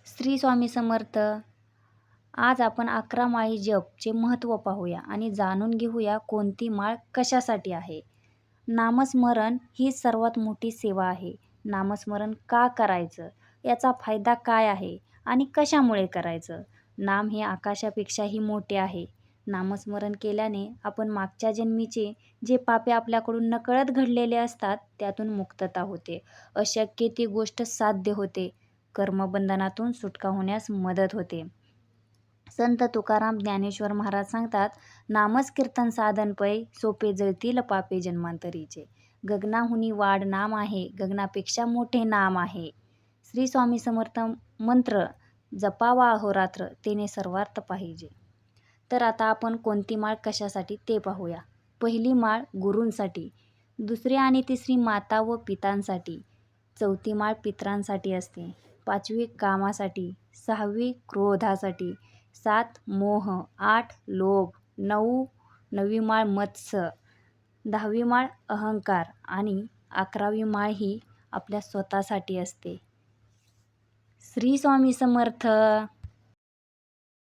श्री स्वामी समर्थ. आज आपण 11 माळी जपचे महत्त्व पाहूया आणि जाणून घेऊया कोणती माळ कशासाठी आहे. नामस्मरण ही सर्वात मोठी सेवा आहे. नामस्मरण का करायचं, याचा फायदा काय आहे आणि कशामुळे करायचं. नाम हे आकाशापेक्षाही मोठे आहे. नामस्मरण केल्याने आपण मागच्या जन्मीचे जे पापे आपल्याकडून नकळत घडलेले असतात त्यातून मुक्तता होते. अशक्य ती गोष्ट साध्य होते. कर्मबंधनातून सुटका होण्यास मदत होते. संत तुकाराम ज्ञानेश्वर महाराज सांगतात, नामच कीर्तन साधन पै, सोपे जळतील पापे जन्मांतरीचे. गगनाहुनी वाढ नाम आहे, गगनापेक्षा मोठे नाम आहे. श्री स्वामी समर्थ मंत्र जपावा अहोरात्र, तेने सर्वार्थ पाहिजे. तर आता आपण कोणती माळ कशासाठी ते पाहूया. पहिली माळ गुरूंसाठी, दुसरी आणि तिसरी माता व पितांसाठी, चौथी माळ पितरांसाठी असते, पाचवी कामासाठी, सहावी क्रोधासाठी, 7 मोह, 8 लोभ, 9वी माळ मत्स्य, 10वी माळ अहंकार आणि 11वी माळ ही आपल्या स्वतःसाठी असते. श्री स्वामी समर्थ.